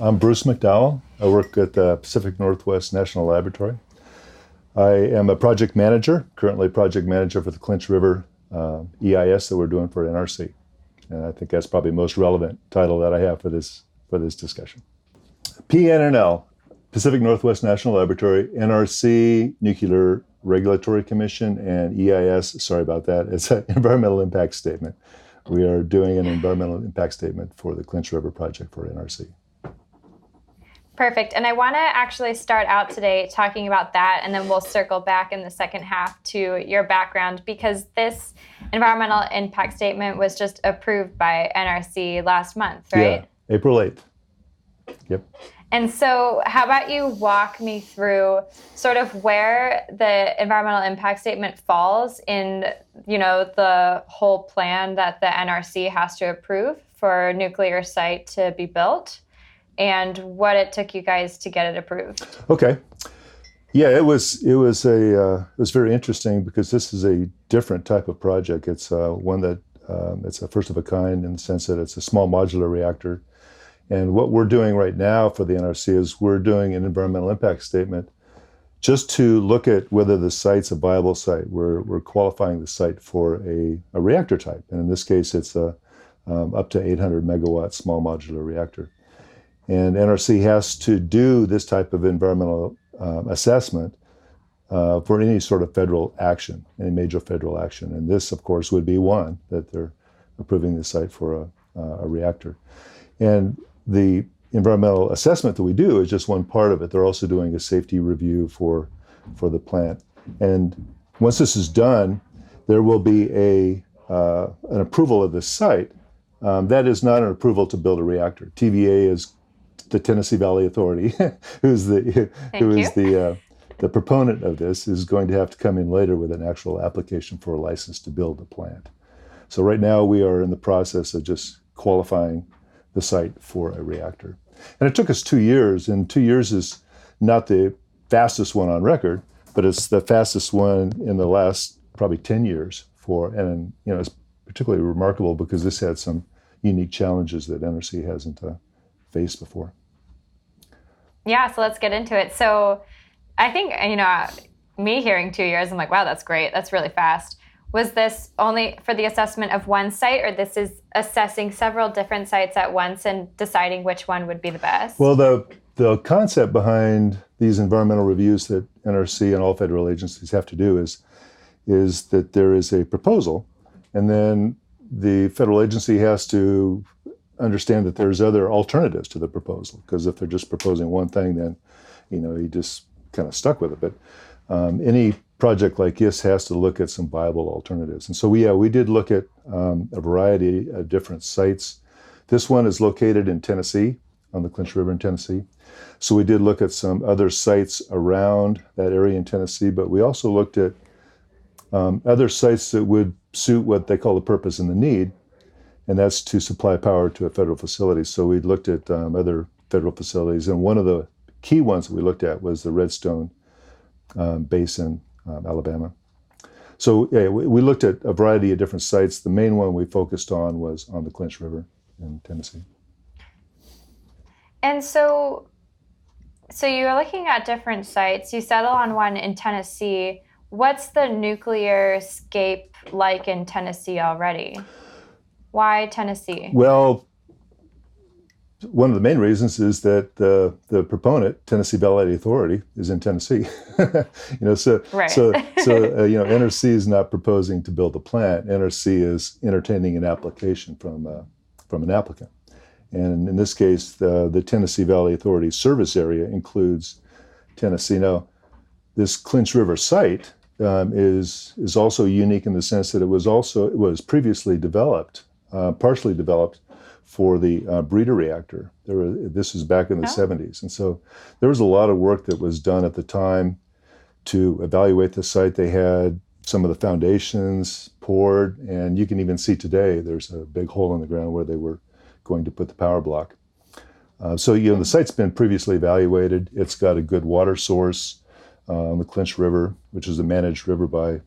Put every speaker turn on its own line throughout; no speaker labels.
I'm Bruce McDowell. I work at the Pacific Northwest National Laboratory. I am a project manager, currently project manager for the Clinch River EIS that we're doing for NRC. And I think that's probably the most relevant title that I have for this discussion. PNNL, Pacific Northwest National Laboratory, NRC, Nuclear Regulatory Commission, and EIS, sorry about that, it's an environmental impact statement. We are doing an environmental impact statement for the Clinch River project for NRC.
Perfect. And I want to actually start out today talking about that, and then we'll circle back in the second half to your background, because this environmental impact statement was just approved by NRC last month, right?
Yeah, April 8th. Yep.
And so how about you walk me through sort of where the environmental impact statement falls in, the whole plan that the NRC has to approve for a nuclear site to be built, and what it took you guys to get it approved.
Okay. Yeah, it was very interesting because this is a different type of project. It's one that it's a first of a kind in the sense that it's a small modular reactor. And what we're doing right now for the NRC is we're doing an environmental impact statement just to look at whether the site's a viable site. We're qualifying the site for a reactor type. And in this case, it's a up to 800 megawatt small modular reactor. And NRC has to do this type of environmental assessment for any sort of federal action, any major federal action. And this, of course, would be one, that they're approving the site for a reactor. And the environmental assessment that we do is just one part of it. They're also doing a safety review for the plant. And once this is done, there will be an approval of the site. That is not an approval to build a reactor. TVA is the Tennessee Valley Authority, who is the proponent of this, is going to have to come in later with an actual application for a license to build the plant. So right now we are in the process of just qualifying the site for a reactor. And it took us 2 years, and 2 years is not the fastest one on record, but it's the fastest one in the last probably 10 years and it's particularly remarkable because this had some unique challenges that NRC hasn't faced before.
Yeah, so let's get into it. So I think, me hearing 2 years, I'm like, wow, that's great. That's really fast. Was this only for the assessment of one site, or this is assessing several different sites at once and deciding which one would be the best?
Well, the concept behind these environmental reviews that NRC and all federal agencies have to do is that there is a proposal, and then the federal agency has to understand that there's other alternatives to the proposal, because if they're just proposing one thing, then you just kind of stuck with it. But any project like this has to look at some viable alternatives. And so we did look at a variety of different sites. This one is located in Tennessee, on the Clinch River in Tennessee. So we did look at some other sites around that area in Tennessee, but we also looked at other sites that would suit what they call the purpose and the need, and that's to supply power to a federal facility. So we looked at other federal facilities, and one of the key ones that we looked at was the Redstone Basin, Alabama. So yeah, we looked at a variety of different sites. The main one we focused on was on the Clinch River in Tennessee.
And so you're looking at different sites. You settle on one in Tennessee. What's the nuclear scape like in Tennessee already? Why Tennessee?
Well, one of the main reasons is that the proponent, Tennessee Valley Authority, is in Tennessee.
Right.
NRC is not proposing to build a plant. NRC is entertaining an application from an applicant, and in this case, the Tennessee Valley Authority service area includes Tennessee. Now, this Clinch River site is also unique in the sense that it was previously developed, partially developed, for the breeder reactor. This was back in the 70s. And so there was a lot of work that was done at the time to evaluate the site. They had some of the foundations poured, and you can even see today there's a big hole in the ground where they were going to put the power block. So the site's been previously evaluated. It's got a good water source on the Clinch River, which is a managed river by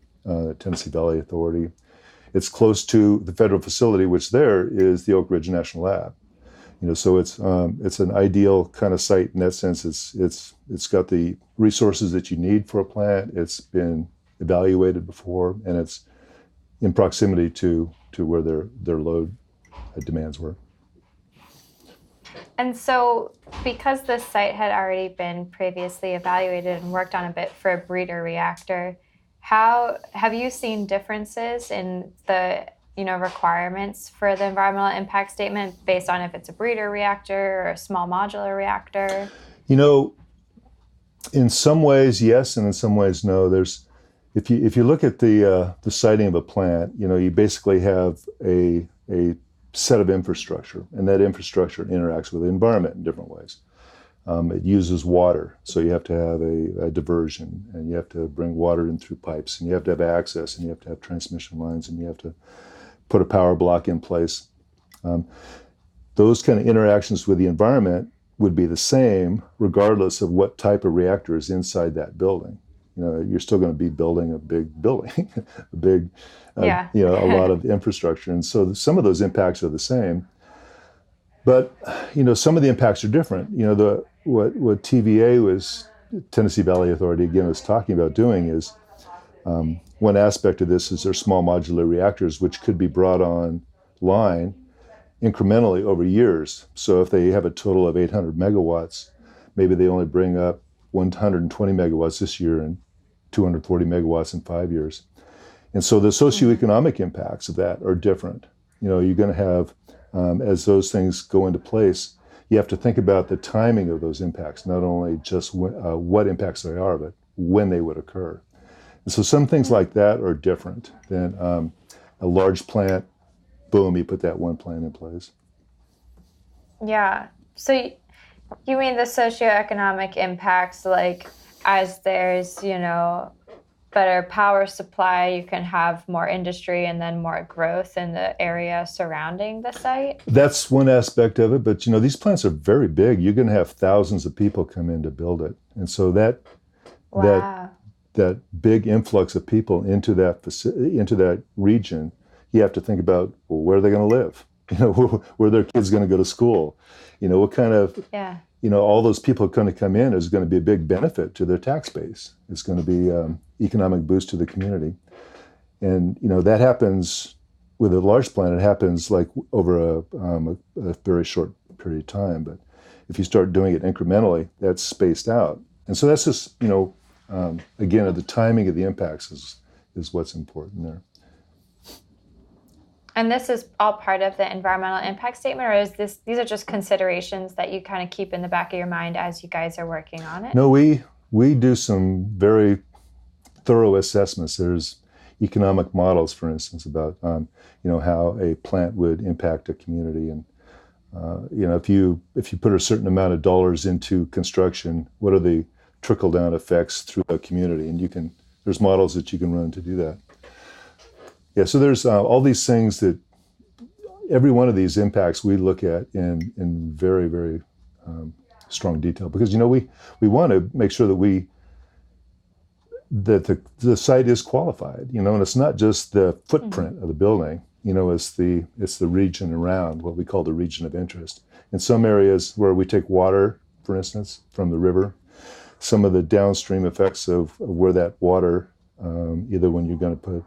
Tennessee Valley Authority. It's close to the federal facility, which there is the Oak Ridge National Lab. So it's an ideal kind of site in that sense. It's got the resources that you need for a plant. It's been evaluated before, and it's in proximity to where their load demands were.
And so, because this site had already been previously evaluated and worked on a bit for a breeder reactor, how have you seen differences in the requirements for the environmental impact statement based on if it's a breeder reactor or a small modular reactor?
In some ways, yes, and in some ways, no. If you look at the siting of a plant, you basically have a set of infrastructure, and that infrastructure interacts with the environment in different ways. It uses water, so you have to have a diversion, and you have to bring water in through pipes, and you have to have access, and you have to have transmission lines, and you have to put a power block in place. Those kind of interactions with the environment would be the same regardless of what type of reactor is inside that building. You're still going to be building a big building, a lot of infrastructure. And so some of those impacts are the same, but, some of the impacts are different. What TVA Tennessee Valley Authority, again, was talking about doing is, one aspect of this is their small modular reactors, which could be brought online incrementally over years. So if they have a total of 800 megawatts, maybe they only bring up 120 megawatts this year and 240 megawatts in 5 years. And so the socioeconomic impacts of that are different. You're going to have, as those things go into place, you have to think about the timing of those impacts, not only just what impacts they are, but when they would occur. And so some things like that are different than a large plant. Boom, you put that one plant in place.
Yeah. So you mean the socioeconomic impacts, like as there's, better power supply, you can have more industry and then more growth in the area surrounding the site? That's
one aspect of it, but these plants are very big. You're going to have thousands of people come in to build it. And so that big influx of people into that region, you have to think about, well, where are they going to live? Where are their kids going to go to school? What kind of, all those people going to come in is going to be a big benefit to their tax base. It's going to be economic boost to the community. And, that happens with a large plant. It happens like over a very short period of time. But if you start doing it incrementally, that's spaced out. And so that's just, again, the timing of the impacts is what's important there.
And this is all part of the environmental impact statement, or these are just considerations that you kind of keep in the back of your mind as you guys are working on it?
No, we do some very thorough assessments. There's economic models, for instance, about how a plant would impact a community, and if you put a certain amount of dollars into construction, what are the trickle down effects through a community? And there's models that you can run to do that. Yeah, so there's all these things that every one of these impacts we look at in very, very strong detail, because we want to make sure that the site is qualified, and it's not just the footprint of the building, it's the region around, what we call the region of interest. In some areas where we take water, for instance, from the river, some of the downstream effects of where that water, either when you're going to put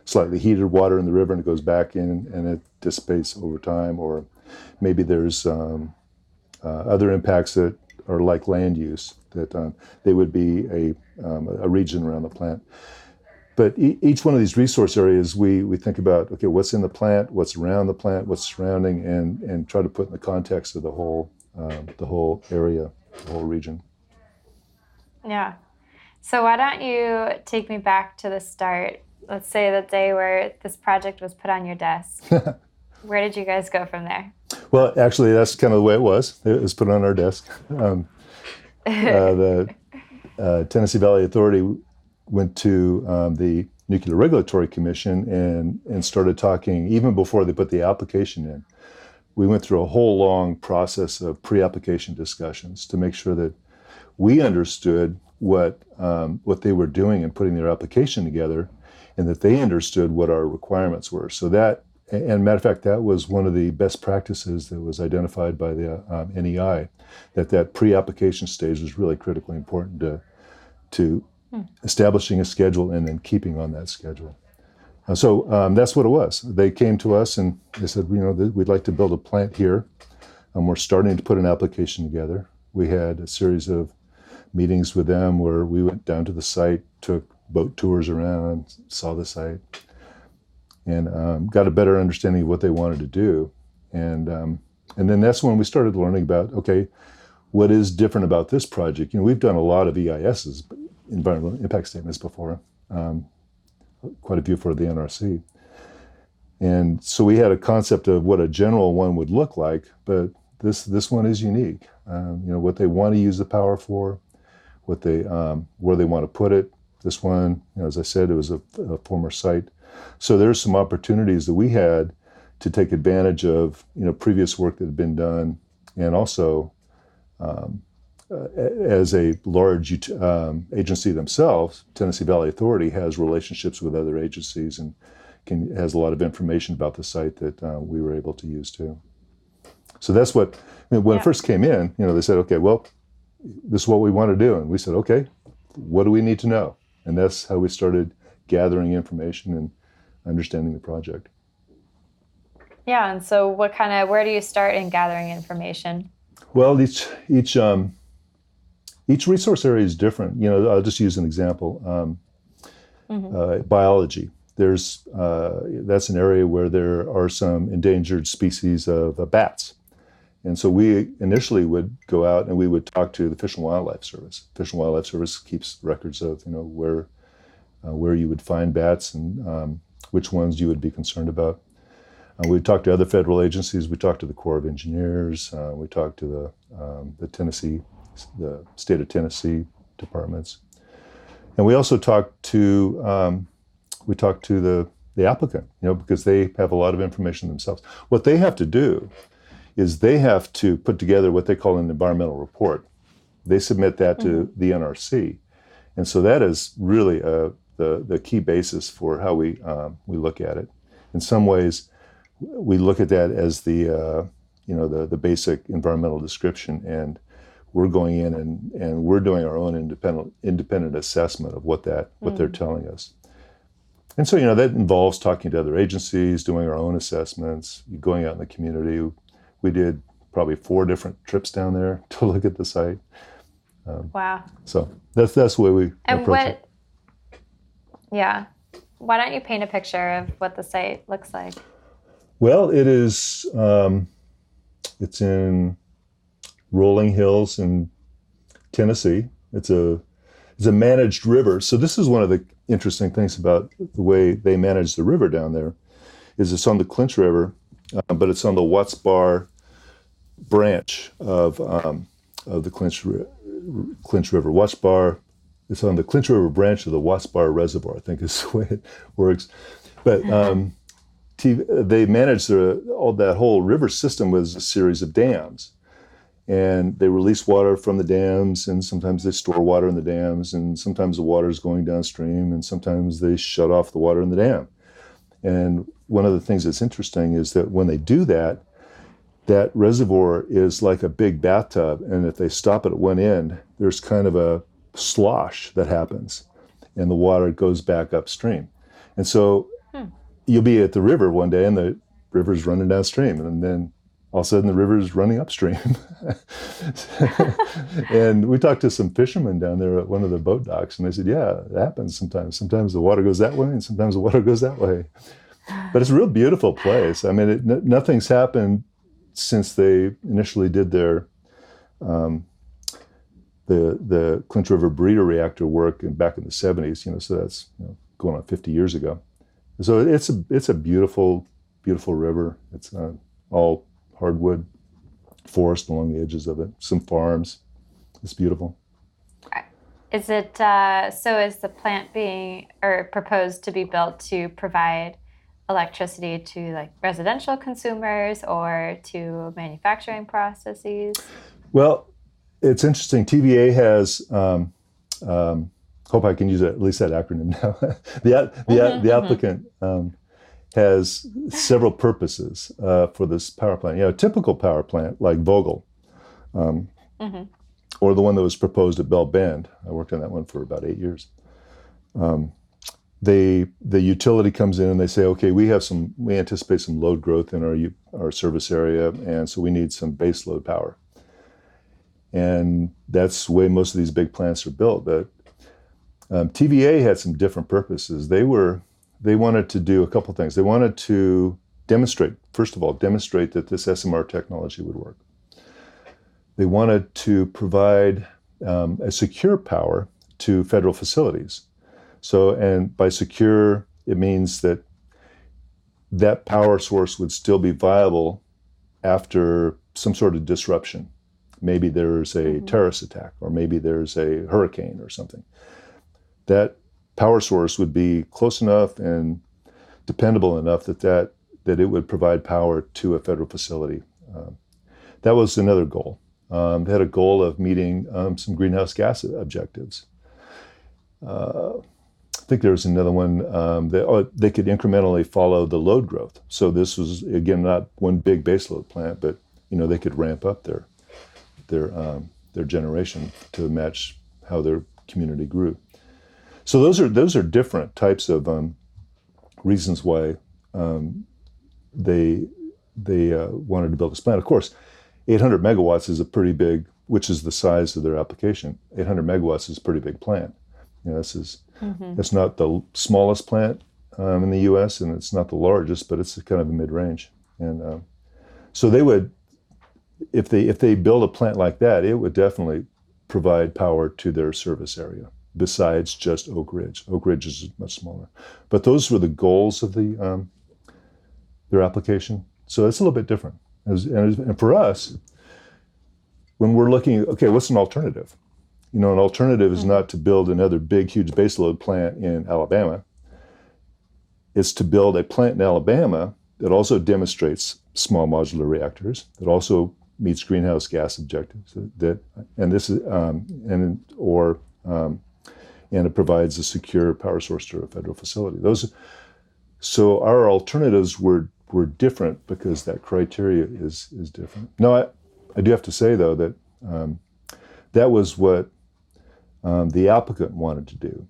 slightly heated water in the river and it goes back in and it dissipates over time, or maybe there's other impacts that are like land use, that they would be a region around the plant. But each one of these resource areas, we think about, okay, what's in the plant, what's around the plant, what's surrounding, and try to put in the context of the whole area, the whole region.
Yeah. So why don't you take me back to the start? Let's say the day where this project was put on your desk. Where did you guys go from there?
Well, actually, that's kind of the way it was. It was put on our desk. The Tennessee Valley Authority went to the Nuclear Regulatory Commission and started talking, even before they put the application in. We went through a whole long process of pre-application discussions to make sure that we understood what they were doing in putting their application together, and that they understood what our requirements were. So that and matter of fact, that was one of the best practices that was identified by the NEI, that pre-application stage was really critically important to establishing a schedule and then keeping on that schedule. So that's what it was. They came to us and they said, we'd like to build a plant here. We're starting to put an application together. We had a series of meetings with them where we went down to the site, took boat tours around, saw the site, and got a better understanding of what they wanted to do. And then that's when we started learning about, okay, what is different about this project? We've done a lot of EISs, environmental impact statements, before, quite a few for the NRC. And so we had a concept of what a general one would look like, but this one is unique. What they want to use the power for, what they where they want to put it. This one, as I said, it was a former site. So there's some opportunities that we had to take advantage of, previous work that had been done, and also as a large agency themselves, Tennessee Valley Authority has relationships with other agencies and has a lot of information about the site that we were able to use too. So that's what, when it first came in, they said, okay, well, this is what we want to do. And we said, okay, what do we need to know? And that's how we started gathering information and understanding the project.
Yeah, and so where do you start in gathering information?
Well, each resource area is different. I'll just use an example. Biology. That's an area where there are some endangered species of bats. And so we initially would go out and we would talk to the Fish and Wildlife Service. Fish and Wildlife Service keeps records of, where you would find bats and which ones you would be concerned about. We talked to other federal agencies. We talked to the Corps of Engineers. We talked to the state of Tennessee departments, and we also talked to the applicant. Because they have a lot of information themselves. What they have to do is they have to put together what they call an environmental report. They submit that to the NRC, and so that is really the key basis for how we look at it. In some ways, we look at that as the basic environmental description, and we're going in and we're doing our own independent assessment of what they're telling us. And so that involves talking to other agencies, doing our own assessments, going out in the community. We did probably 4 different trips down there to look at the site.
Wow.
So that's the way we approach it.
Yeah. Why don't you paint a picture of what the site looks like?
Well, it is. It's in Rolling Hills in Tennessee. It's a managed river. So this is one of the interesting things about the way they manage the river down there. Is it's on the Clinch River, but it's on the Watts Bar branch of the Clinch River. Watts Bar. It's on the Clinch River branch of the Watts Bar Reservoir, I think is the way it works. But they manage that whole river system with a series of dams. And they release water from the dams, and sometimes they store water in the dams, and sometimes the water is going downstream, and sometimes they shut off the water in the dam. And one of the things that's interesting is that when they do that, that reservoir is like a big bathtub, and if they stop it at one end, there's kind of a slosh that happens, and the water goes back upstream. And so you'll be at the river one day, and the river's running downstream, and then all of a sudden the river's running upstream. And we talked to some fishermen down there at one of the boat docks, and they said, yeah, it happens sometimes. Sometimes the water goes that way, and sometimes the water goes that way. But it's a real beautiful place. I mean, nothing's happened since they initially did their the Clinch River breeder reactor work back in the 70s. So that's going on 50 years ago. So it's a beautiful, beautiful river. It's all hardwood forest along the edges of it. Some farms. It's beautiful.
Is it so? Is the plant being or proposed to be built to provide electricity to like residential consumers or to manufacturing processes?
Well, it's interesting. TVA has. Hope I can use at least that acronym now. The applicant has several purposes for this power plant. A typical power plant like Vogtle,
Mm-hmm.
or the one that was proposed at Bell Bend. I worked on that one for about 8 years. The utility comes in and they say, okay, we anticipate some load growth in our service area, and so we need some base load power. And that's the way most of these big plants are built. But TVA had some different purposes. They wanted to do a couple things. They wanted to demonstrate that this SMR technology would work. They wanted to provide a secure power to federal facilities. So, and by secure, it means that power source would still be viable after some sort of disruption. Maybe there's a terrorist attack, or maybe there's a hurricane or something. That power source would be close enough and dependable enough that it would provide power to a federal facility. That was another goal. They had a goal of meeting some greenhouse gas objectives. I think there was another one that they could incrementally follow the load growth. So this was, again, not one big baseload plant, but they could ramp up their generation to match how their community grew. So those are different types of reasons why they wanted to build this plant. Of course, 800 megawatts is a pretty big, which is the size of their application. 800 megawatts is a pretty big plant. It's not the smallest plant in the U.S. and it's not the largest, but it's kind of a mid-range. And so they would, if they build a plant like that, it would definitely provide power to their service area, besides just Oak Ridge. Oak Ridge is much smaller. But those were the goals of their application. So it's a little bit different. And for us, when we're looking, okay, what's an alternative? An alternative is not to build another big, huge baseload plant in Alabama. It's to build a plant in Alabama that also demonstrates small modular reactors, that also meets greenhouse gas objectives, and it provides a secure power source to a federal facility. So our alternatives were different because that criteria is different. Now, I do have to say though that that was what the applicant wanted to do.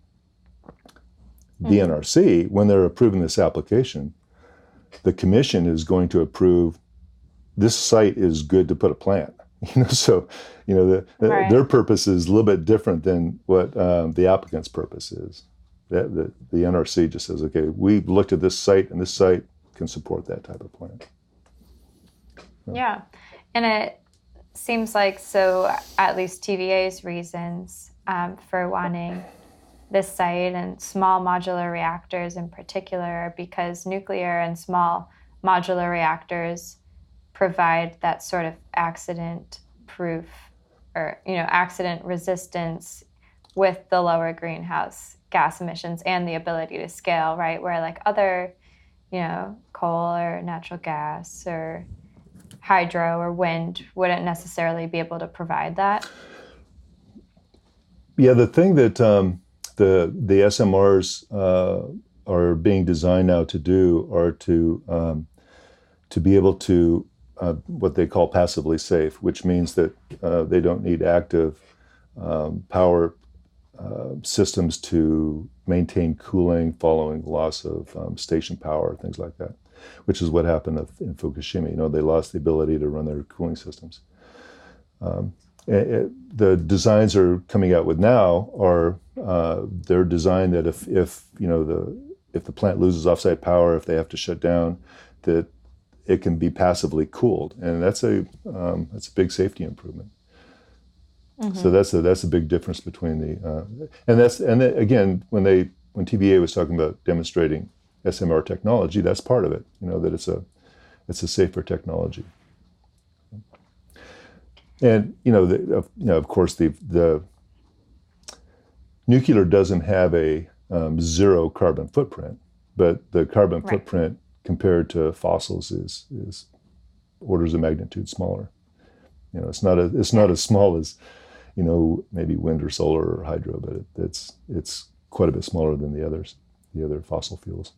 The NRC, when they're approving this application, the commission is going to approve this site is good to put a plant. So their purpose is a little bit different than what the applicant's purpose is. The NRC just says, okay, we've looked at this site, and this site can support that type of plant.
Yeah, and it seems like, so at least TVA's reasons for wanting this site and small modular reactors in particular are because nuclear and small modular reactors provide that sort of accident proof or accident resistance with the lower greenhouse gas emissions and the ability to scale, right? Where like other coal or natural gas or hydro or wind wouldn't necessarily be able to provide that.
Yeah, the thing that the SMRs are being designed now to do are to be able to what they call passively safe, which means that they don't need active power systems to maintain cooling following loss of station power, things like that, which is what happened in Fukushima. They lost the ability to run their cooling systems. The designs are coming out with now are they're designed that if the plant loses offsite power, if they have to shut down, that it can be passively cooled, and that's a big safety improvement. Mm-hmm. So that's a big difference between again when TVA was talking about demonstrating SMR technology, that's part of it. That it's a safer technology. And of course the nuclear doesn't have a zero carbon footprint, but the carbon footprint compared to fossils is orders of magnitude smaller. It's not as small as maybe wind or solar or hydro, but it's quite a bit smaller than the other fossil fuels.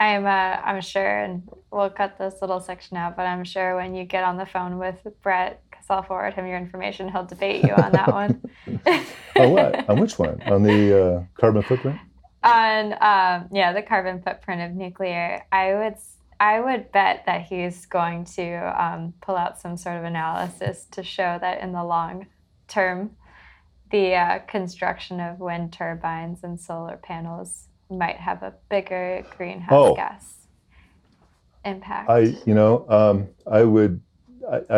I'm sure, and we'll cut this little section out, but I'm sure when you get on the phone with Brett, because I'll forward him your information, he'll debate you on that one.
Oh, what? On which one? On the carbon footprint?
On yeah, the carbon footprint of nuclear. I would bet that he's going to pull out some sort of analysis to show that in the long term, the construction of wind turbines and solar panels might have a bigger greenhouse gas impact.
I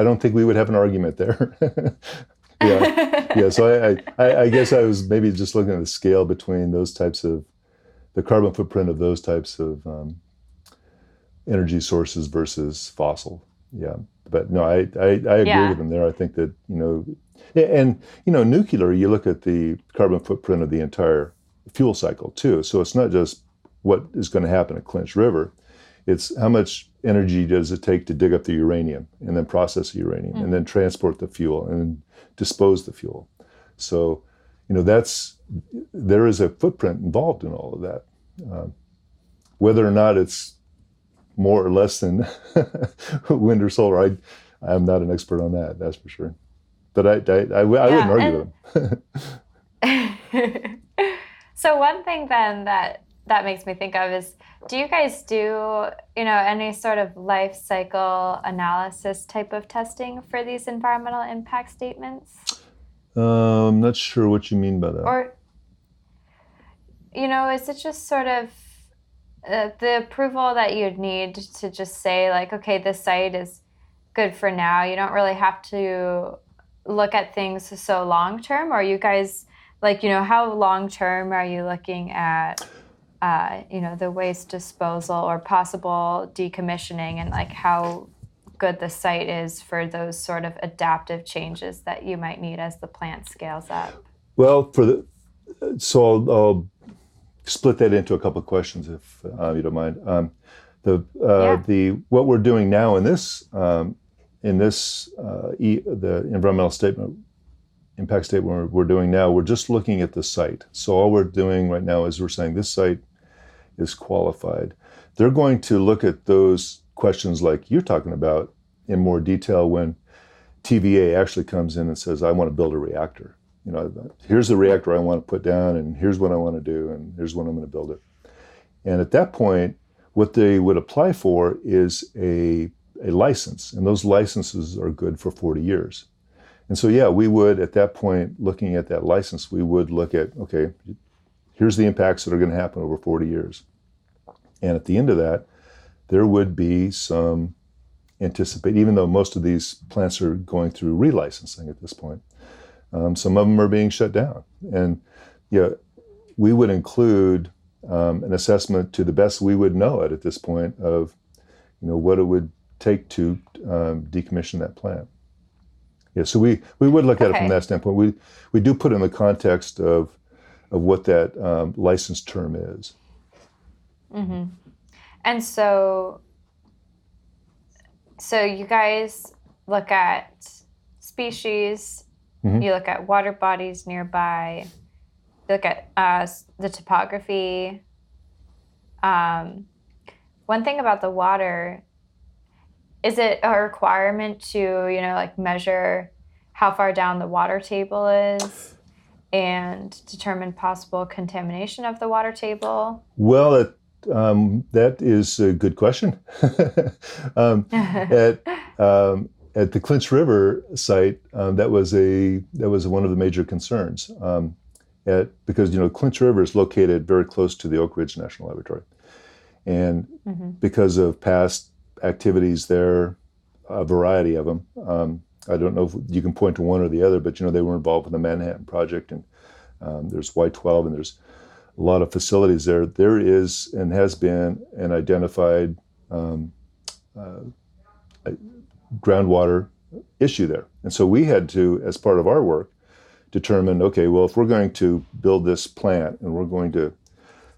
don't think we would have an argument there. Yeah. So I guess I was maybe just looking at the scale between those types of the carbon footprint of those types of energy sources versus fossil. Yeah. But no, I agree with them there. I think that, and nuclear, you look at the carbon footprint of the entire fuel cycle too. So it's not just what is going to happen at Clinch River. It's how much energy does it take to dig up the uranium and then process the uranium and then transport the fuel and dispose the fuel. So, there is a footprint involved in all of that. Whether or not it's more or less than wind or solar, I'm not an expert on that, that's for sure. But I wouldn't argue with them.
So one thing then that makes me think of is, do you guys do, any sort of life cycle analysis type of testing for these environmental impact statements?
I'm not sure what you mean by that.
Or, is it just sort of the approval that you'd need to just say, like, okay, this site is good for now? You don't really have to look at things so long term? Or you guys, how long term are you looking at, the waste disposal or possible decommissioning, and how good the site is for those sort of adaptive changes that you might need as the plant scales up?
Well, so I'll split that into a couple of questions, if you don't mind. What we're doing now in this the environmental impact statement we're doing now, we're just looking at the site. So all we're doing right now is we're saying this site is qualified. They're going to look at those questions like you're talking about in more detail when TVA actually comes in and says, I want to build a reactor. Here's the reactor I want to put down, and here's what I want to do, and here's when I'm going to build it. And at that point, what they would apply for is a license, and those licenses are good for 40 years. And so, we would, at that point, looking at that license, we would look at, okay, here's the impacts that are going to happen over 40 years. And at the end of that, there would be some even though most of these plants are going through relicensing at this point, some of them are being shut down. And we would include an assessment to the best we would know it at this point of, what it would take to decommission that plant. So we would look at it from that standpoint. We do put in the context of what that license term is.
Mm-hmm. And so you guys look at species, you look at water bodies nearby, you look at the topography. One thing about the water, is it a requirement to, measure how far down the water table is and determine possible contamination of the water table?
Well, that is a good question. At the Clinch River site, that was one of the major concerns. Because Clinch River is located very close to the Oak Ridge National Laboratory, and because of past activities there, a variety of them. I don't know if you can point to one or the other, but they were involved in the Manhattan Project, and there's Y12, and there's a lot of facilities there. There is and has been an identified groundwater issue there. And so we had to, as part of our work, determine, okay, well, if we're going to build this plant and we're going to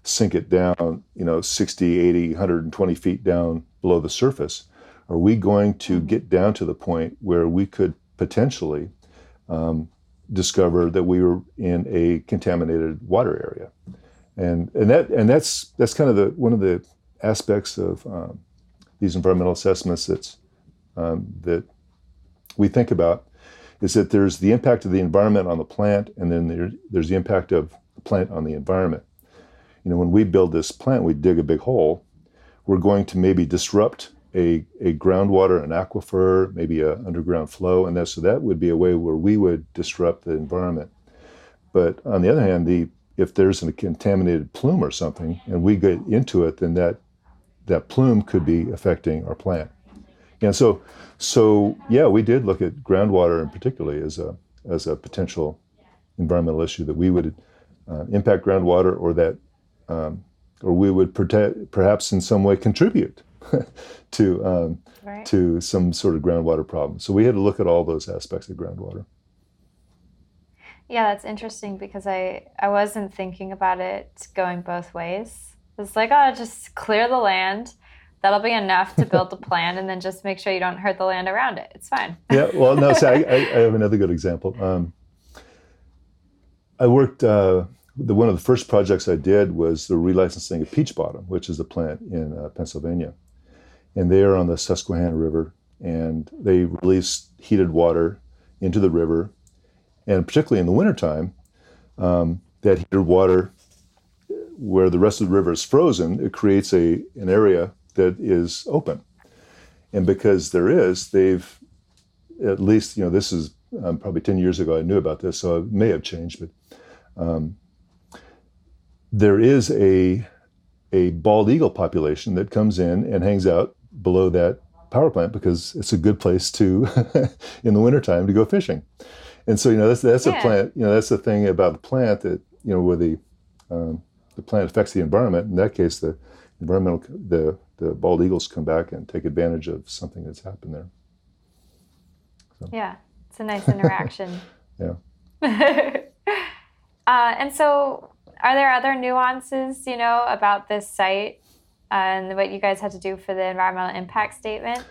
sink it down, 60, 80, 120 feet down below the surface, are we going to get down to the point where we could potentially discover that we were in a contaminated water area? And that's kind of one of the aspects of these environmental assessments that we think about is that there's the impact of the environment on the plant, and then there's the impact of the plant on the environment. When we build this plant, we dig a big hole. We're going to maybe disrupt a groundwater, an aquifer, maybe an underground flow, and so that would be a way where we would disrupt the environment. But on the other hand, if there's a contaminated plume or something, and we get into it, then that plume could be affecting our plant. And so yeah, we did look at groundwater, and particularly as a potential environmental issue that we would impact groundwater, or we would perhaps in some way contribute to some sort of groundwater problem. So we had to look at all those aspects of groundwater.
Yeah, that's interesting because I wasn't thinking about it going both ways. It's like, oh, just clear the land. That'll be enough to build the plant, and then just make sure you don't hurt the land around it. It's fine.
Yeah, well, no, so I have another good example. I worked, one of the first projects I did was the relicensing of Peach Bottom, which is a plant in Pennsylvania. And they are on the Susquehanna River, and they release heated water into the river. And particularly in the wintertime, that heated water, where the rest of the river is frozen, it creates an area that is open. And because they've, at least, this is probably 10 years ago I knew about this, so it may have changed, but there is a bald eagle population that comes in and hangs out below that power plant because it's a good place to, in the wintertime, to go fishing. And so, that's a plant, that's the thing about the plant that, where the plant affects the environment. In that case, the bald eagles come back and take advantage of something that's happened there. So.
Yeah, it's a nice interaction.
Yeah.
And so are there other nuances, about this site and what you guys had to do for the environmental impact statement?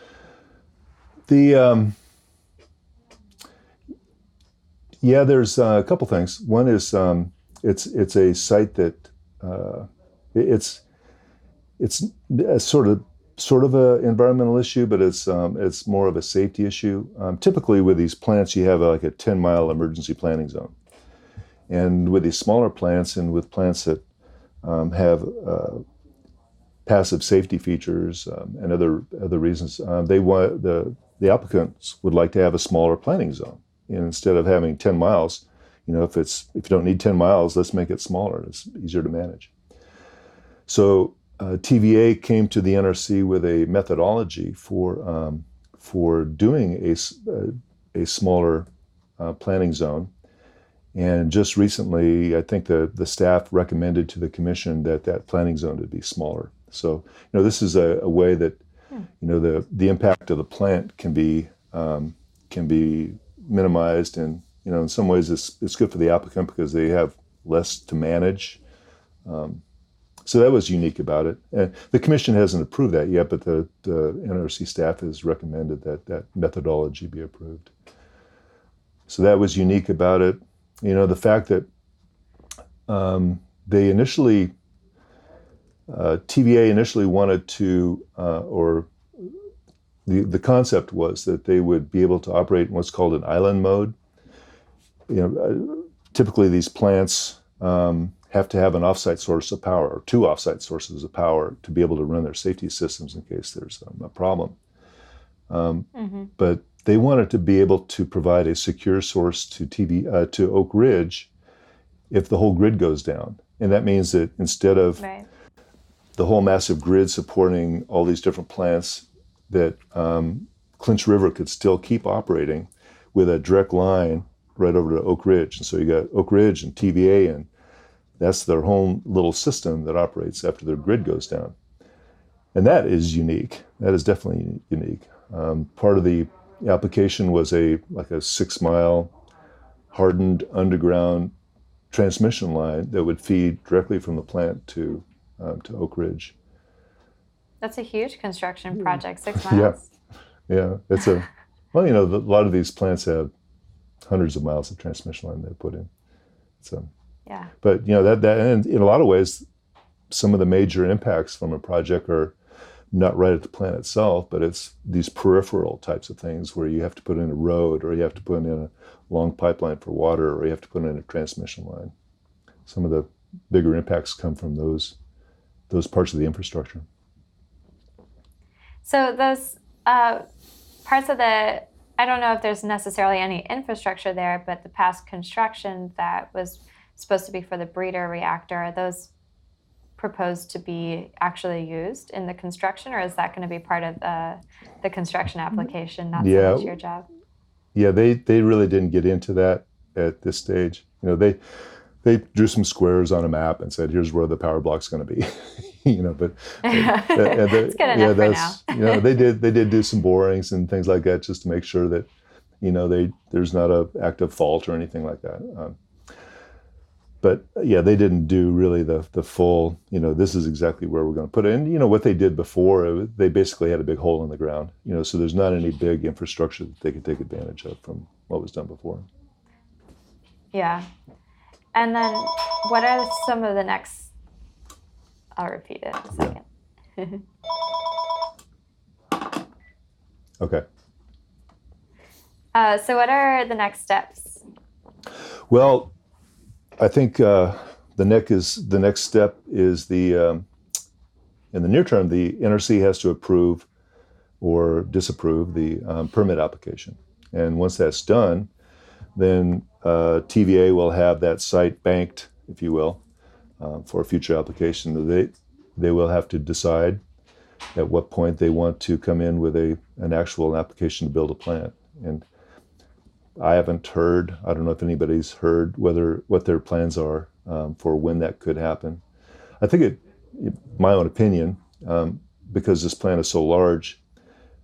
Yeah, there's a couple things. One is it's a site that it's a sort of an environmental issue, but it's more of a safety issue. Typically, with these plants, you have like a 10-mile emergency planning zone, and with these smaller plants and with plants that have passive safety features and other reasons, the applicants would like to have a smaller planning zone. And instead of having 10 miles, if you don't need 10 miles, let's make it smaller. It's easier to manage. So TVA came to the NRC with a methodology for doing a smaller planning zone. And just recently, I think the staff recommended to the commission that planning zone would be smaller. So, this is a way that, the impact of the plant can be minimized, and in some ways it's good for the applicant because they have less to manage. So that was unique about it. And the commission hasn't approved that yet, but the NRC staff has recommended that methodology be approved. So that was unique about it. The fact that they initially, TVA initially wanted to, or the concept was that they would be able to operate in what's called an island mode. Typically these plants have to have an offsite source of power, or two offsite sources of power, to be able to run their safety systems in case there's a problem. But they wanted to be able to provide a secure source to Oak Ridge if the whole grid goes down. And that means that instead of the whole massive grid supporting all these different plants, that Clinch River could still keep operating with a direct line right over to Oak Ridge. And so you got Oak Ridge and TVA, and that's their whole little system that operates after their grid goes down. And that is unique. That is definitely unique. Part of the application was a 6-mile hardened underground transmission line that would feed directly from the plant to Oak Ridge.
That's a huge construction project, 6 miles.
Yeah. It's a lot of these plants have hundreds of miles of transmission line they put in. So,
yeah.
But that and in a lot of ways, some of the major impacts from a project are not right at the plant itself, but it's these peripheral types of things where you have to put in a road, or you have to put in a long pipeline for water, or you have to put in a transmission line. Some of the bigger impacts come from those parts of the infrastructure.
So those parts of the, I don't know if there's necessarily any infrastructure there, but the past construction that was supposed to be for the breeder reactor, are those proposed to be actually used in the construction, or is that going to be part of the construction application, not so much your job?
Yeah, they really didn't get into that at this stage. They drew some squares on a map and said, here's where the power block's going to be. But
it's good enough for now.
They did do some borings and things like that just to make sure that there's not an active fault or anything like that. But yeah, they didn't do really the full, this is exactly where we're going to put it. And what they did before, they basically had a big hole in the ground, so there's not any big infrastructure that they could take advantage of from what was done before.
Yeah. And then what are some of the next, I'll repeat it in a second.
Yeah. Okay.
So what are the next steps?
Well, I think the next step is in the near term, the NRC has to approve or disapprove the permit application. And once that's done, then TVA will have that site banked, if you will, for a future application. They will have to decide at what point they want to come in with an actual application to build a plant. And I haven't heard, I don't know if anybody's heard what their plans are for when that could happen. I think my own opinion, because this plant is so large,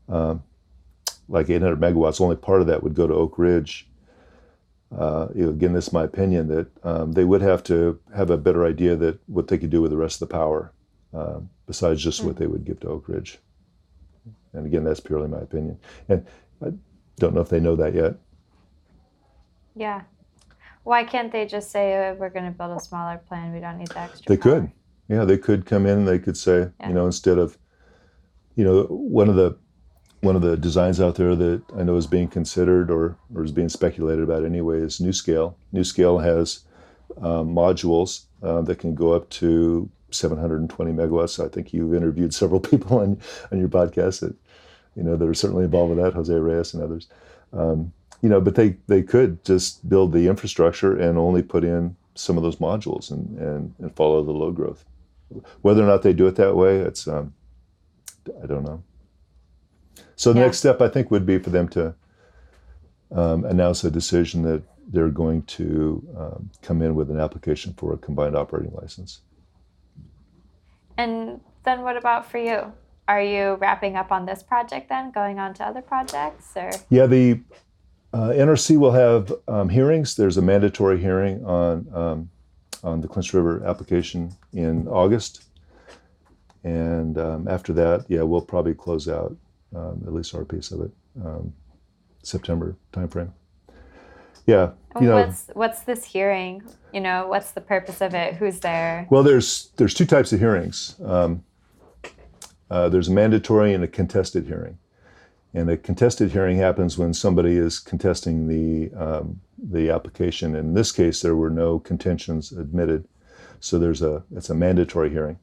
like 800 megawatts, only part of that would go to Oak Ridge. Again, this is my opinion, that they would have to have a better idea that what they could do with the rest of the power, besides just what they would give to Oak Ridge. And again, that's purely my opinion. And I don't know if they know that yet.
Yeah. Why can't they just say, we're going to build a smaller plant, we don't need the extra
They
power?
could. Yeah, they could come in and they could say, instead of, one of the designs out there that I know is being considered or is being speculated about anyway is NuScale. NuScale has modules that can go up to 720 megawatts. I think you've interviewed several people on your podcast that are certainly involved with that, Jose Reyes and others. But they could just build the infrastructure and only put in some of those modules and follow the load growth. Whether or not they do it that way, it's I don't know. So the next step, I think, would be for them to announce a decision that they're going to come in with an application for a combined operating license.
And then what about for you? Are you wrapping up on this project then, going on to other projects? Or?
Yeah, the NRC will have hearings. There's a mandatory hearing on the Clinch River application in August. And after that, we'll probably close out at least our piece of it, September timeframe. Yeah.
What's this hearing? What's the purpose of it? Who's there?
Well, there's two types of hearings. There's a mandatory and a contested hearing. And a contested hearing happens when somebody is contesting the application. In this case, there were no contentions admitted, so it's a mandatory hearing.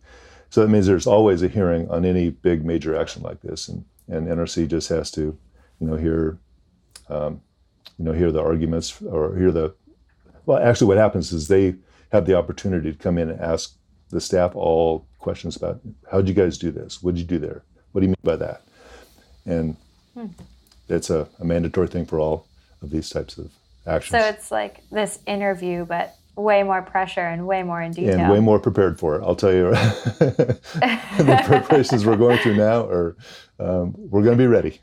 So that means there's always a hearing on any big major action like this, and NRC just has to, hear the arguments or actually what happens is they have the opportunity to come in and ask the staff all questions about how'd you guys do this? What did you do there? What do you mean by that? And it's a mandatory thing for all of these types of actions.
So it's like this interview, but way more pressure and way more in detail.
And way more prepared for it. I'll tell you, the preparations we're going through now are, we're going to be ready.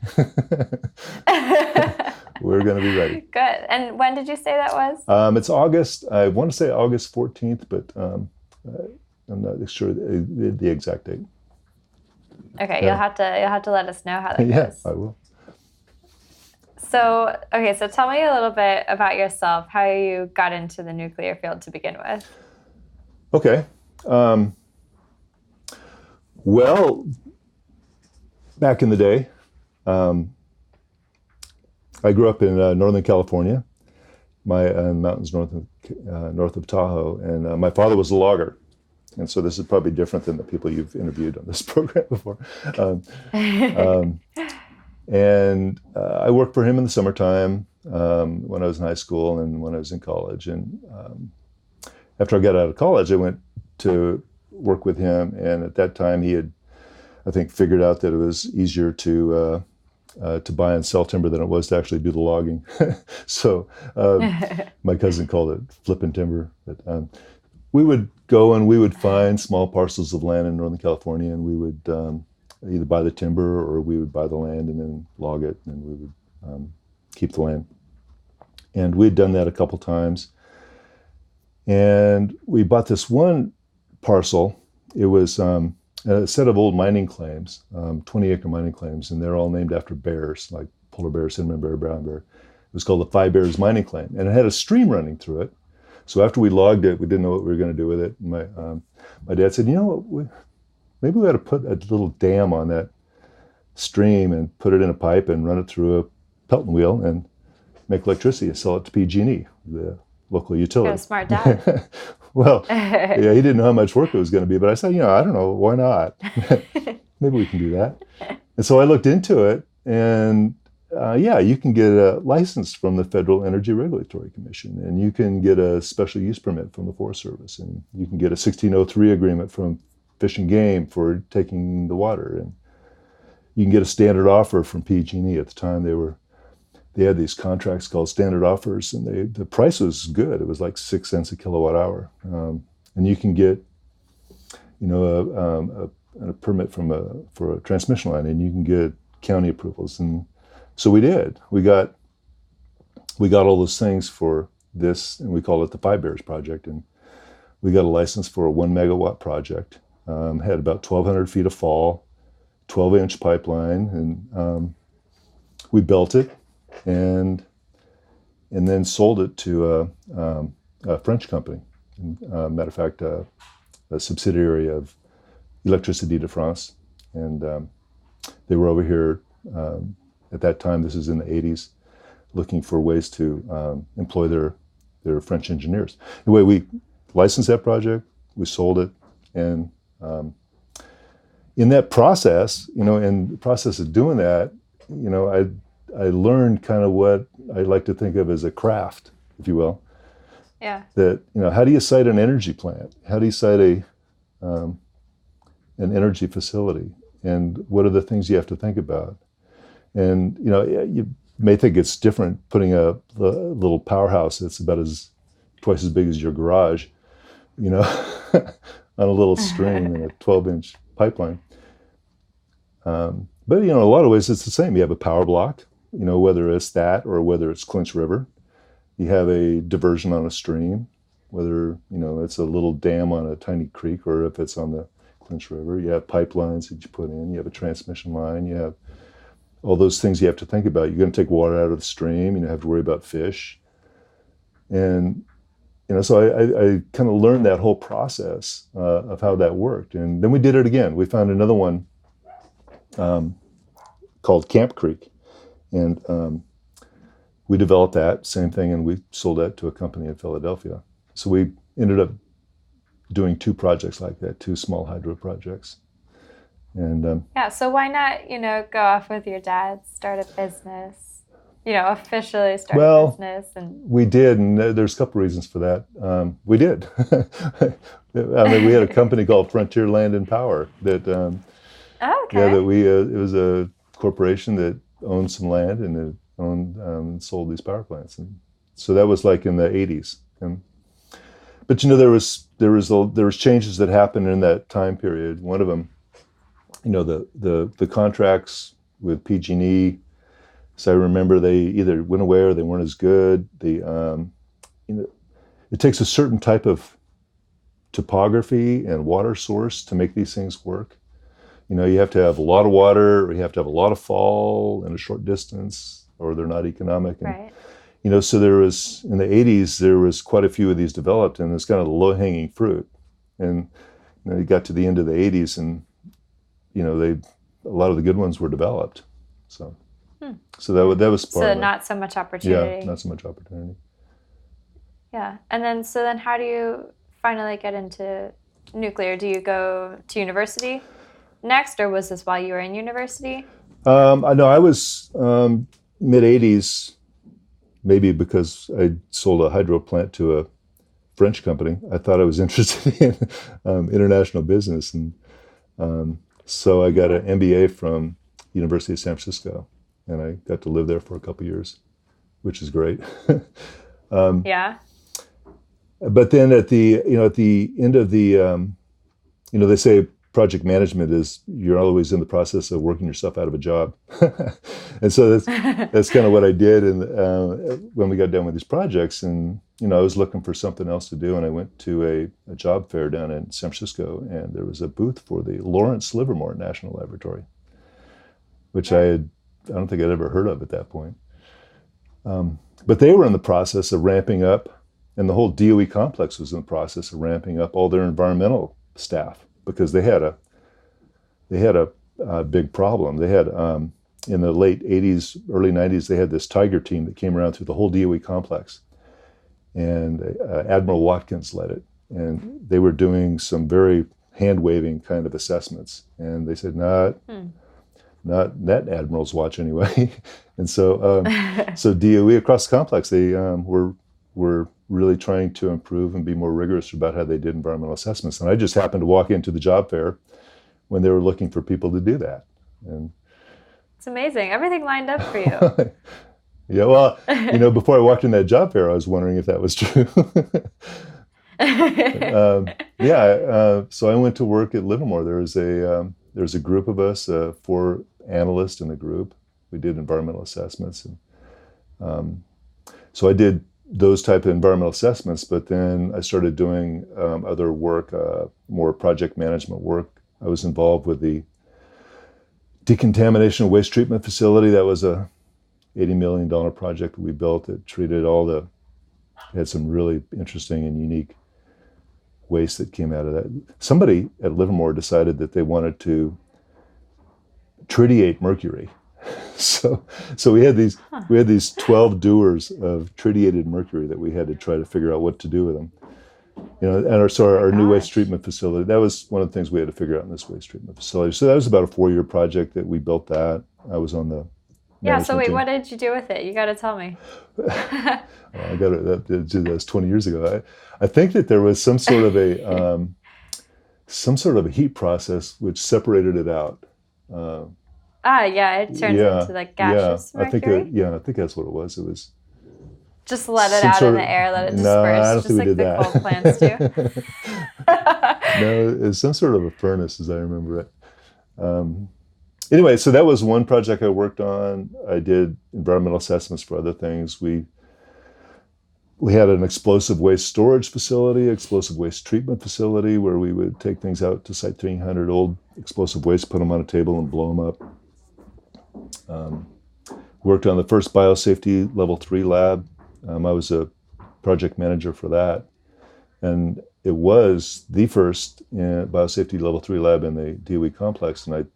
We're going to be ready.
Good. And when did you say that was?
It's August. I want to say August 14th, but I'm not sure the exact date.
Okay, you'll have to let us know how that goes.
Yeah, I will.
So tell me a little bit about yourself, how you got into the nuclear field to begin with.
Okay. Well, back in the day, um, I grew up in Northern California, my mountains north of Tahoe, and my father was a logger. And so this is probably different than the people you've interviewed on this program before. Um, um, and I worked for him in the summertime when I was in high school and when I was in college. And after I got out of college, I went to work with him. And at that time, he had, I think, figured out that it was easier to buy and sell timber than it was to actually do the logging. So my cousin called it flipping timber. But we would go and we would find small parcels of land in Northern California, and we would either buy the timber or we would buy the land and then log it, and we would keep the land. And we'd done that a couple times. And we bought this one parcel. It was a set of old mining claims, 20-acre mining claims, and they're all named after bears, like polar bear, cinnamon bear, brown bear. It was called the Five Bears Mining Claim, and it had a stream running through it. So after we logged it, we didn't know what we were going to do with it. And my dad said, you know what, maybe we ought to put a little dam on that stream and put it in a pipe and run it through a Pelton wheel and make electricity and sell it to PG&E, the local utility.
You're a smart dad.
Well, yeah, he didn't know how much work it was going to be, but I said, I don't know, why not? Maybe we can do that. And so I looked into it, and you can get a license from the Federal Energy Regulatory Commission, and you can get a special use permit from the Forest Service, and you can get a 1603 agreement from Fish and Game for taking the water, and you can get a standard offer from PG&E. At the time, they had these contracts called standard offers, and the price was good. It was like 6 cents a kilowatt hour, and you can get, a permit for a transmission line, and you can get county approvals. And so we did. We got all those things for this, and we call it the Five Bears Project. And we got a license for a 1 megawatt project. Had about 1,200 feet of fall, 12-inch pipeline, and we built it. And then sold it to a French company. Matter of fact, a subsidiary of Électricité de France. And they were over here at that time, this is in the 80s, looking for ways to employ their French engineers. Anyway, we licensed that project, we sold it, and in that process, in the process of doing that, I learned kind of what I like to think of as a craft, if you will.
Yeah.
That, how do you site an energy plant? How do you site an energy facility? And what are the things you have to think about? And, you may think it's different putting a little powerhouse that's about twice as big as your garage, on a little string and a 12-inch pipeline. But, in a lot of ways, it's the same. You have a power block. Whether it's that or whether it's Clinch River. You have a diversion on a stream, whether, it's a little dam on a tiny creek or if it's on the Clinch River. You have pipelines that you put in. You have a transmission line. You have all those things you have to think about. You're going to take water out of the stream. You have to worry about fish. And, so I kind of learned that whole process of how that worked. And then we did it again. We found another one called Camp Creek. And we developed that, same thing, and we sold that to a company in Philadelphia. So we ended up doing 2 projects like that, 2 small hydro projects. And
so why not, go off with your dad, start a business, officially start a business? And
we did, and there's a couple reasons for that. We did. We had a company called Frontier Land and Power that, it was a corporation that owned some land and it owned sold these power plants, and so that was like in the 80s. But there was changes that happened in that time period. One of them, the contracts with PG&E. So I remember they either went away or they weren't as good. It takes a certain type of topography and water source to make these things work. You have to have a lot of water, or you have to have a lot of fall in a short distance, or they're not economic. And,
right.
So there was, in the 80s, there was quite a few of these developed, and it's kind of the low-hanging fruit. And you got to the end of the 80s, and a lot of the good ones were developed. So that was part
So
of it.
not so much opportunity.
Yeah, not so much opportunity.
Yeah. And then how do you finally get into nuclear? Do you go to university next, or was this while you were in university?
I know I was mid 80s, maybe because I sold a hydro plant to a French company. I thought I was interested in international business, and so I got an MBA from University of San Francisco, and I got to live there for a couple of years, which is great.
Yeah.
But then at the end of the they say project management is you're always in the process of working yourself out of a job, and so that's kind of what I did. And when we got done with these projects, and I was looking for something else to do, and I went to a job fair down in San Francisco, and there was a booth for the Lawrence Livermore National Laboratory, which I don't think I'd ever heard of at that point. But they were in the process of ramping up. And the whole DOE complex was in the process of ramping up all their environmental staff because they had a big problem. They had in the late 80s, early 90s, they had this Tiger team that came around through the whole DOE complex, and Admiral Watkins led it. And they were doing some very hand-waving kind of assessments. And they said, not that Admiral's watch anyway. And so so DOE across the complex, they were really trying to improve and be more rigorous about how they did environmental assessments. And I just happened to walk into the job fair when they were looking for people to do that. And
it's amazing. Everything lined up for you.
Yeah, well, before I walked in that job fair, I was wondering if that was true. So I went to work at Livermore. There was a group of us, 4 analysts in the group. We did environmental assessments, and so I did those type of environmental assessments. But then I started doing other work, more project management work. I was involved with the decontamination waste treatment facility. That was a $80 million project that we built. It treated had some really interesting and unique waste that came out of that. Somebody at Livermore decided that they wanted to tritiate mercury. So we had these 12 dewars of tritiated mercury that we had to try to figure out what to do with them. And our new waste treatment facility, that was one of the things we had to figure out in this waste treatment facility. So that was about a 4-year project that we built that. I was on the
so wait, what did you do with it? You got to tell me.
That was 20 years ago. I think that there was some sort of a heat process which separated it out.
It turns into like gaseous mercury.
I think that's what it was. It was
just let it out in the air, let it disperse.
No, I don't
just
think
like
we did
the
that.
coal plants do.
No, it was some sort of a furnace, as I remember it. Anyway, so that was one project I worked on. I did environmental assessments for other things. We had an explosive waste storage facility, explosive waste treatment facility, where we would take things out to Site 300, old explosive waste, put them on a table and blow them up. Worked on the first biosafety level 3 lab. I was a project manager for that. And it was the first biosafety level 3 lab in the DOE complex. And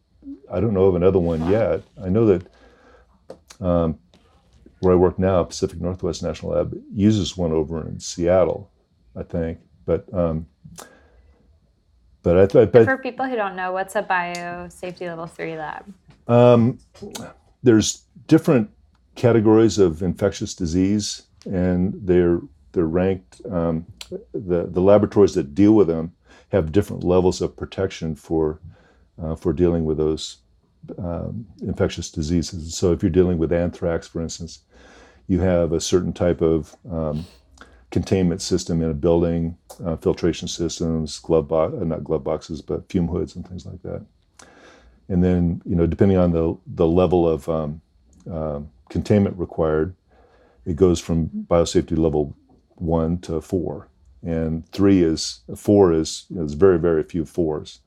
I don't know of another one yet. I know that where I work now, Pacific Northwest National Lab, uses one over in Seattle, I think. But
for people who don't know, what's a biosafety level 3 lab?
There's different categories of infectious disease, and they're ranked. The laboratories that deal with them have different levels of protection for dealing with those infectious diseases. So if you're dealing with anthrax, for instance, you have a certain type of containment system in a building, filtration systems, not glove boxes, but fume hoods and things like that. And then, depending on the level of containment required, it goes from biosafety level 1 to 4. And 4 is there's very, very few 4s.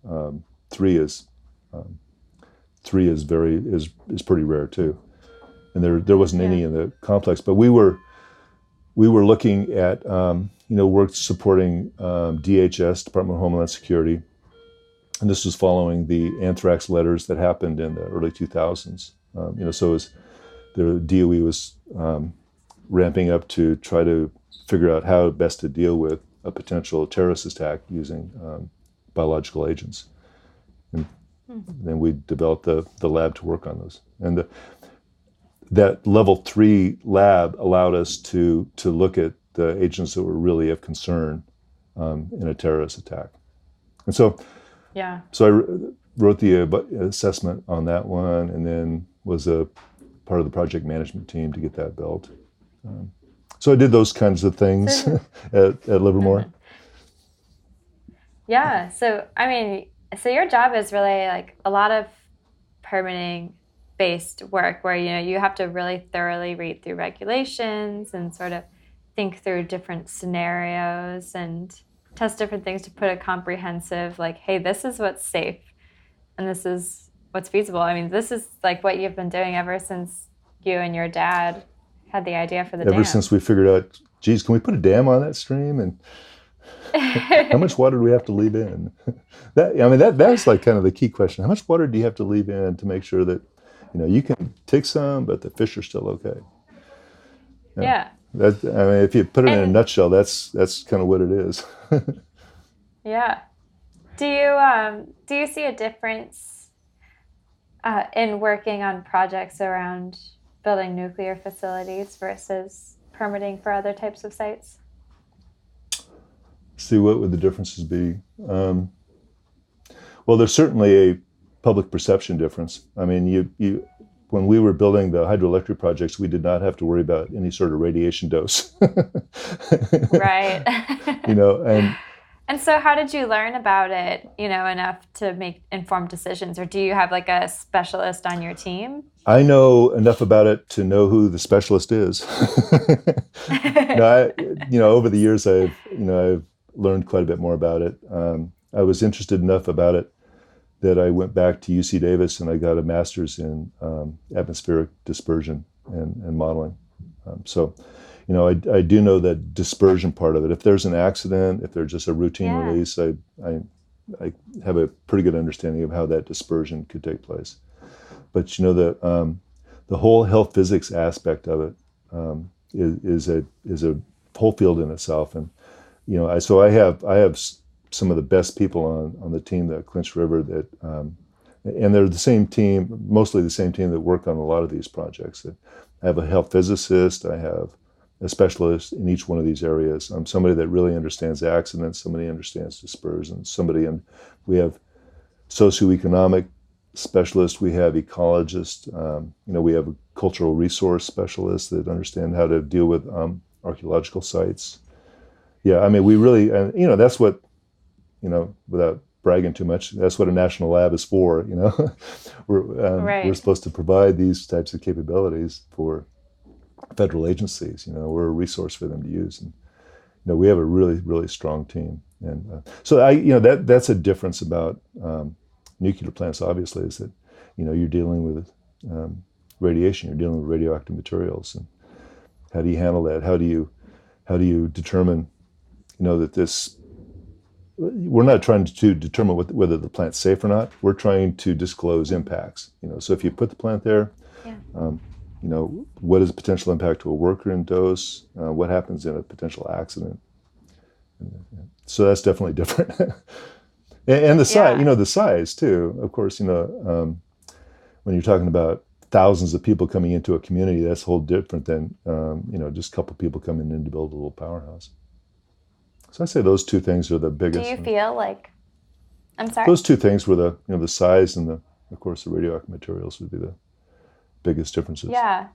3 is pretty rare too. And there wasn't any in the complex, but we were looking at work supporting DHS, Department of Homeland Security, And this was following the anthrax letters that happened in the early 2000s. So the DOE was ramping up to try to figure out how best to deal with a potential terrorist attack using biological agents. And then we developed the lab to work on those. And that level 3 lab allowed us to look at the agents that were really of concern in a terrorist attack. And so I wrote the assessment on that one, and then was a part of the project management team to get that built. So I did those kinds of things at Livermore.
Yeah. So, I mean, so your job is really like a lot of permitting based work where, you have to really thoroughly read through regulations and sort of think through different scenarios and test different things to put a comprehensive, like, hey, this is what's safe and this is what's feasible. I mean, this is like what you've been doing ever since you and your dad had the idea for the dam.
Ever since we figured out, geez, can we put a dam on that stream? And how much water do we have to leave in? That's like kind of the key question. How much water do you have to leave in to make sure that, you can take some, but the fish are still okay?
Yeah.
If you put it in a nutshell, that's kind of what it is.
Yeah. Do you see a difference in working on projects around building nuclear facilities versus permitting for other types of sites?
See, what would the differences be? Well, there's certainly a public perception difference. I mean, you when we were building the hydroelectric projects, we did not have to worry about any sort of radiation dose.
Right.
And
so how did you learn about it, enough to make informed decisions? Or do you have like a specialist on your team?
I know enough about it to know who the specialist is. Over the years, I've learned quite a bit more about it. I was interested enough about it that I went back to UC Davis and I got a master's in atmospheric dispersion and modeling. I do know that dispersion part of it. If there's an accident, if there's just a routine release, I have a pretty good understanding of how that dispersion could take place. But the whole health physics aspect of it is a whole field in itself. And I have some of the best people on the team at Clinch River that, and they're the same team, mostly the same team that work on a lot of these projects. I have a health physicist. I have a specialist in each one of these areas. Somebody that really understands accidents, somebody understands dispersion, we have socioeconomic specialists, we have ecologists, we have a cultural resource specialists that understand how to deal with archaeological sites. Yeah, I mean, we really, that's what, without bragging too much, that's what a national lab is for, We're supposed to provide these types of capabilities for federal agencies. We're a resource for them to use. And, we have a really, really strong team. And so that's a difference about nuclear plants, obviously, is that, you're dealing with radiation, you're dealing with radioactive materials. And how do you handle that? How do you determine, that this, we're not trying to determine whether the plant's safe or not. We're trying to disclose impacts. So if you put the plant there, what is the potential impact to a worker in dose? What happens in a potential accident? So that's definitely different. and the size, the size too. Of course, when you're talking about thousands of people coming into a community, that's a whole different than just a couple people coming in to build a little powerhouse. So I say those two things are the biggest.
Do you feel like, I'm sorry?
Those two things were the size and of course, the radioactive materials would be the biggest differences.
Yeah.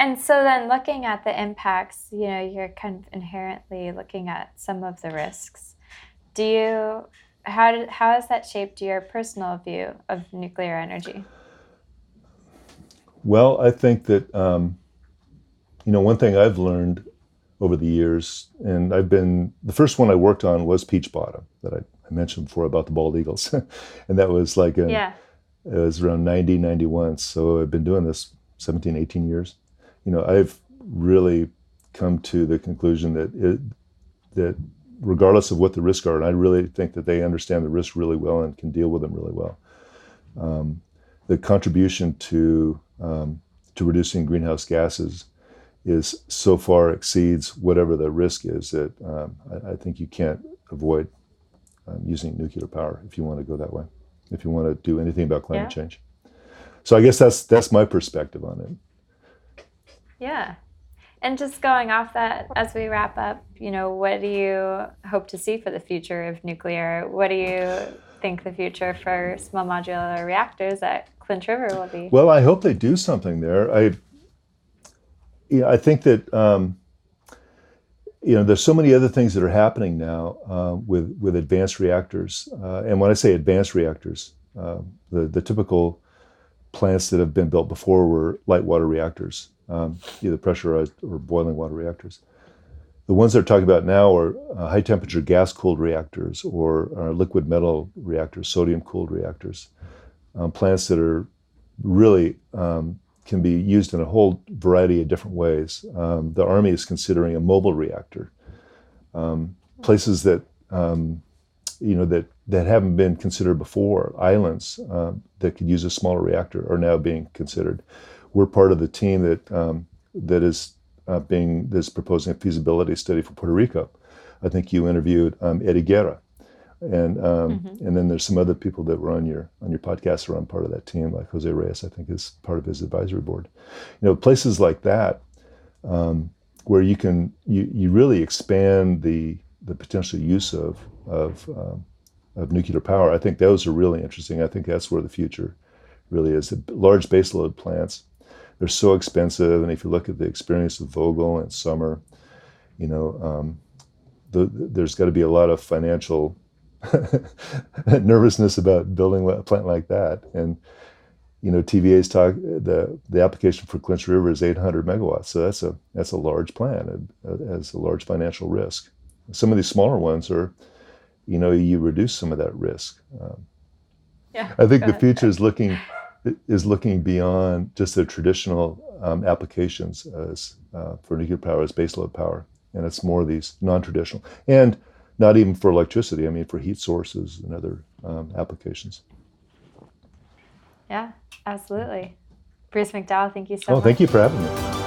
And so then looking at the impacts, you're kind of inherently looking at some of the risks. How has that shaped your personal view of nuclear energy?
Well, I think that, one thing I've learned over the years, and the first one I worked on was Peach Bottom that I mentioned before about the bald eagles. And that was it was around 90, 91. So I've been doing this 17, 18 years. I've really come to the conclusion that regardless of what the risks are. And I really think that they understand the risks really well and can deal with them really well. The contribution to reducing greenhouse gases is so far exceeds whatever the risk is that I think you can't avoid using nuclear power if you want to go that way, if you want to do anything about climate change. So I guess that's my perspective on it.
Yeah. And just going off that, as we wrap up, what do you hope to see for the future of nuclear? What do you think the future for small modular reactors at Clinch River will be?
Well, I hope they do something there. I think that there's so many other things that are happening now with advanced reactors. And when I say advanced reactors, the typical plants that have been built before were light water reactors, either pressurized or boiling water reactors. The ones they're talking about now are high temperature gas cooled reactors or liquid metal reactors, sodium cooled reactors, plants that are really can be used in a whole variety of different ways. The Army is considering a mobile reactor. Places that that haven't been considered before, islands that could use a smaller reactor, are now being considered. We're part of the team that's proposing a feasibility study for Puerto Rico. I think you interviewed Eddie Guerra, and then there's some other people that were on your podcast who are on part of that team, like Jose Reyes, I think, is part of his advisory board. Places like that where you really expand the potential use of nuclear power. I think those are really interesting. I think that's where the future really is. The large baseload plants, they're so expensive, and if you look at the experience of Vogtle and Summer, there's got to be a lot of financial nervousness about building a plant like that. And TVA's the application for Clinch River is 800 megawatts, so that's a large plant. It has a large financial risk. Some of these smaller ones are, you reduce some of that risk. I think the future is looking beyond just the traditional applications as for nuclear power as baseload power, and it's more of these non-traditional, and not even for electricity. I mean, for heat sources and other applications.
Yeah, absolutely. Bruce McDowell, thank you so much.
Thank you for having me.